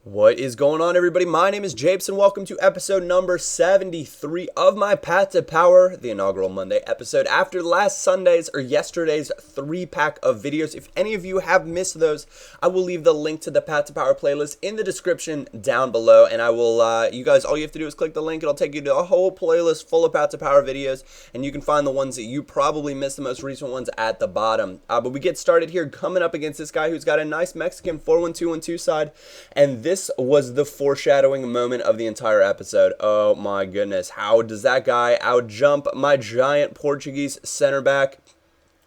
What is going on, everybody? My name is Japes, and welcome to episode number 73 of my Path to Power, the inaugural Monday episode after last Sunday's or yesterday's 3-pack of videos. If any of you have missed those, I will leave the link to the Path to Power playlist in the description down below, and I will, you guys, all you have to do is click the link. It'll take you to a whole playlist full of Path to Power videos, and you can find the ones that you probably missed, the most recent ones, at the bottom. But we get started here coming up against this guy who's got a nice Mexican 4-1-2-1-2 side, and this was the foreshadowing moment of the entire episode. Oh my goodness, how does that guy outjump my giant Portuguese center back?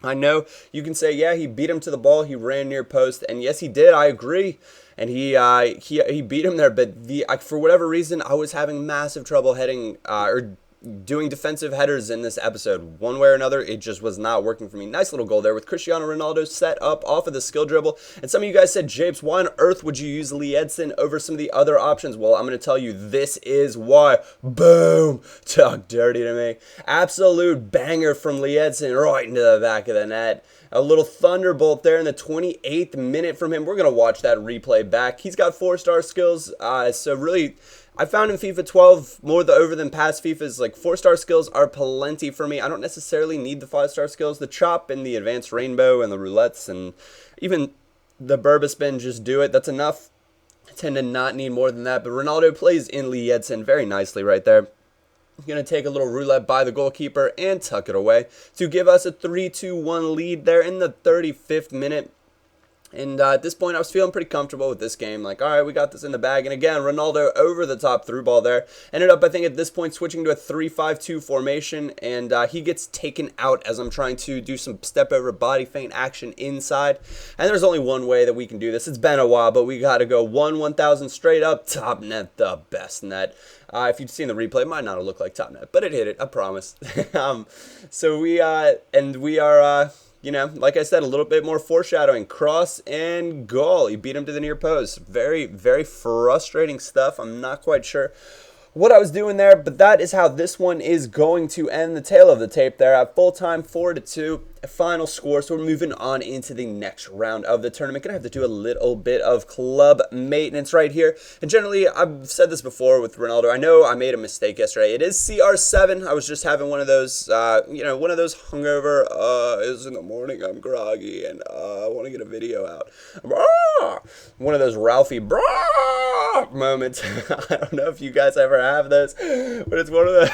I know you can say, yeah, he beat him to the ball, he ran near post, and yes, he did, I agree. And he beat him there, but for whatever reason, I was having massive trouble heading or doing defensive headers in this episode. One way or another, it just was not working for me. Nice little goal there with Cristiano Ronaldo set up off of the skill dribble. And some of you guys said, Japes, why on earth would you use Lee Edson over some of the other options? Well, I'm going to tell you, this is why. Boom! Talk dirty to me. Absolute banger from Lee Edson right into the back of the net. A little thunderbolt there in the 28th minute from him. We're going to watch that replay back. He's got 4-star skills, so really, I found in FIFA 12 more over than past FIFAs. Like, 4-star skills are plenty for me. I don't necessarily need the 5-star skills. The chop and the advanced rainbow and the roulettes and even the Burba spin just do it. That's enough. I tend to not need more than that. But Ronaldo plays in Lee Edson very nicely right there. He's going to take a little roulette by the goalkeeper and tuck it away to give us a 3-2-1 lead there in the 35th minute. And at this point, I was feeling pretty comfortable with this game. Like, all right, we got this in the bag. And again, Ronaldo over the top through ball there. Ended up, I think, at this point, switching to a 3-5-2 formation. And he gets taken out as I'm trying to do some step over body feint action inside. And there's only one way that we can do this. It's been a while, but we got to go 1-1000 straight up. Top net, the best net. If you've seen the replay, it might not have looked like top net, but it hit it, I promise. So we are... you know, like I said, a little bit more foreshadowing. Cross and goal. He beat him to the near post. Very, very frustrating stuff. I'm not quite sure what I was doing there, but that is how this one is going to end. The tail of the tape there at full time, 4-2. Final score, so we're moving on into the next round of the tournament. Gonna have to do a little bit of club maintenance right here. And generally, I've said this before with Ronaldo. I know I made a mistake yesterday. It is CR7. I was just having one of those, you know, one of those hungover, it's in the morning, I'm groggy, and I want to get a video out. One of those Ralphie moments. I don't know if you guys ever have those, but it's one of the...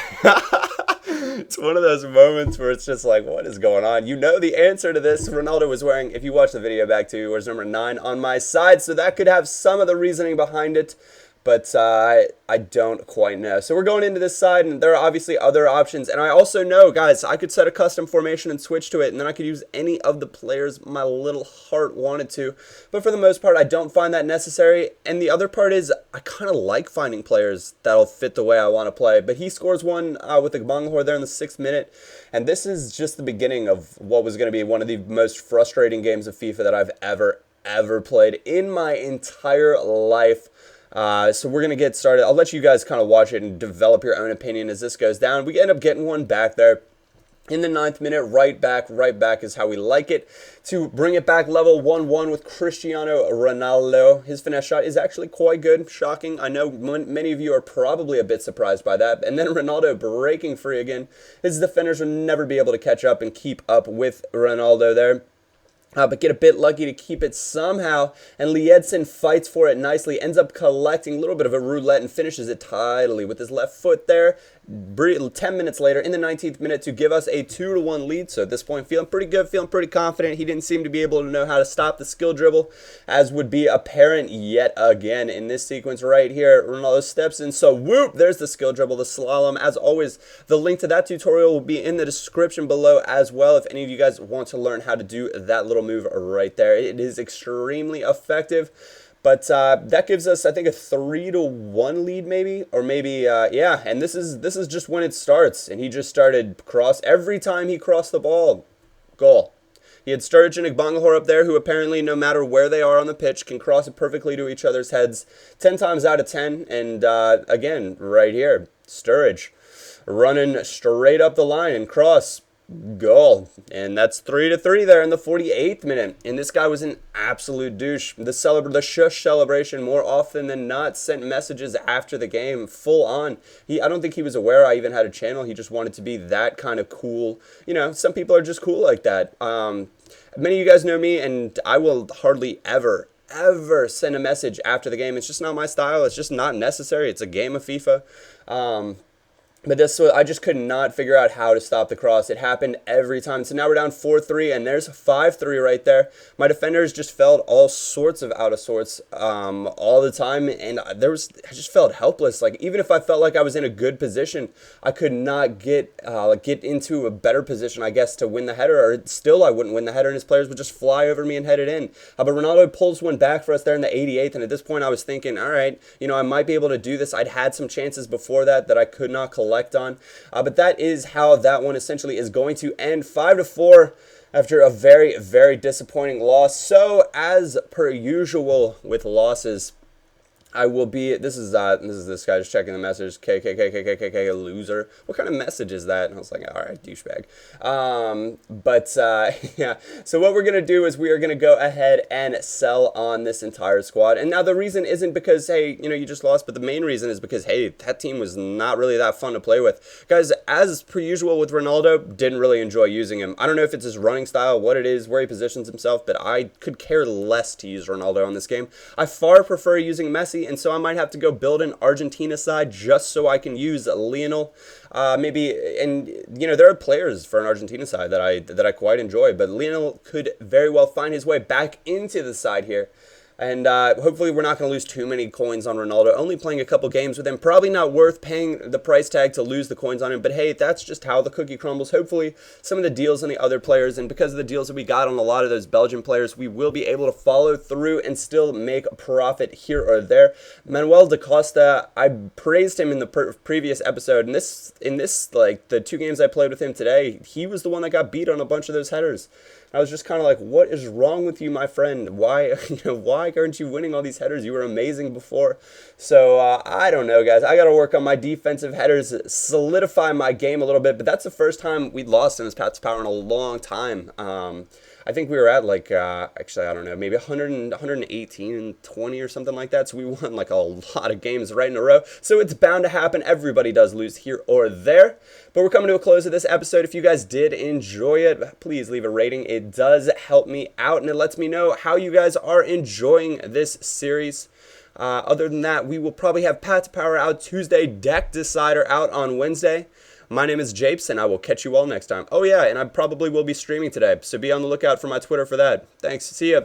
It's one of those moments where it's just like, what is going on? You know the answer to this. Ronaldo was wearing, if you watch the video back to, was number 9 on my side, so that could have some of the reasoning behind it, but I don't quite know. So we're going into this side, and there are obviously other options, and I also know, guys, I could set a custom formation and switch to it, and then I could use any of the players my little heart wanted to, but for the most part, I don't find that necessary, and the other part is, I kind of like finding players that'll fit the way I want to play, but he scores one with the Bangalore there in the 6th minute, and this is just the beginning of what was going to be one of the most frustrating games of FIFA that I've ever played in my entire life. So we're going to get started. I'll let you guys kind of watch it and develop your own opinion as this goes down. We end up getting one back there in the 9th minute. Right back is how we like it. To bring it back level 1-1 with Cristiano Ronaldo. His finesse shot is actually quite good. Shocking. I know many of you are probably a bit surprised by that. And then Ronaldo breaking free again. His defenders will never be able to catch up and keep up with Ronaldo there. But get a bit lucky to keep it somehow, and Lee Edson fights for it nicely, ends up collecting a little bit of a roulette and finishes it tidily with his left foot there. 10 minutes later, in the 19th minute, to give us a 2-1 lead. So at this point, feeling pretty good, feeling pretty confident. He didn't seem to be able to know how to stop the skill dribble, as would be apparent yet again in this sequence right here. Ronaldo steps in, so whoop, there's the skill dribble, the slalom. As always, the link to that tutorial will be in the description below as well if any of you guys want to learn how to do that little move right there. It is extremely effective. But that gives us, I think, a 3-1 lead, maybe, or maybe, yeah. And this is just when it starts, and he just started cross every time he crossed the ball, goal. He had Sturridge and Bangalore up there, who apparently, no matter where they are on the pitch, can cross it perfectly to each other's heads 10 times out of 10. And again, right here, Sturridge running straight up the line and cross. goal. And that's 3-3 there in the 48th minute. And this guy was an absolute douche. The shush celebration more often than not sent messages after the game full on. I don't think he was aware I even had a channel. He just wanted to be that kind of cool. You know, some people are just cool like that. Many of you guys know me, and I will hardly ever send a message after the game. It's just not my style. It's just not necessary. It's a game of FIFA. But I just could not figure out how to stop the cross. It happened every time. So now we're down 4-3, and there's 5-3 right there. My defenders just felt all sorts of out of sorts all the time, and I just felt helpless. Like, even if I felt like I was in a good position, I could not get into a better position, I guess, to win the header, or still I wouldn't win the header, and his players would just fly over me and head it in. But Ronaldo pulls one back for us there in the 88th, and at this point I was thinking, all right, I might be able to do this. I'd had some chances before that I could not collect on, but that is how that one essentially is going to end. 5-4 after a very, very disappointing loss. So as per usual with losses, I will be. This is this guy just checking the message. KKKKKK loser. What kind of message is that? And I was like, all right, douchebag. Yeah. So what we're gonna do is we are gonna go ahead and sell on this entire squad. And now the reason isn't because hey, you just lost, but the main reason is because hey, that team was not really that fun to play with, guys. As per usual with Ronaldo, didn't really enjoy using him. I don't know if it's his running style, what it is, where he positions himself, but I could care less to use Ronaldo on this game. I far prefer using Messi. And so I might have to go build an Argentina side just so I can use Lionel. Maybe, and there are players for an Argentina side that I quite enjoy, but Lionel could very well find his way back into the side here. And hopefully we're not going to lose too many coins on Ronaldo. Only playing a couple games with him. Probably not worth paying the price tag to lose the coins on him. But hey, that's just how the cookie crumbles. Hopefully some of the deals on the other players, and because of the deals that we got on a lot of those Belgian players, we will be able to follow through and still make a profit here or there. Manuel da Costa, I praised him in the previous episode. And in this, like the 2 games I played with him today, he was the one that got beat on a bunch of those headers. I was just kind of like, what is wrong with you, my friend? Why aren't you winning all these headers? You were amazing before. So I don't know, guys. I got to work on my defensive headers, solidify my game a little bit. But that's the first time we'd lost in this Path to Power in a long time. I think we were at like, actually, I don't know, maybe 118 and 20 or something like that. So we won like a lot of games right in a row. So it's bound to happen. Everybody does lose here or there. But we're coming to a close of this episode. If you guys did enjoy it, please leave a rating. It does help me out, and it lets me know how you guys are enjoying this series. Other than that, we will probably have Path to Power out Tuesday, Deck Decider out on Wednesday. My name is Japes, and I will catch you all next time. Oh yeah, and I probably will be streaming today, so be on the lookout for my Twitter for that. Thanks. See ya.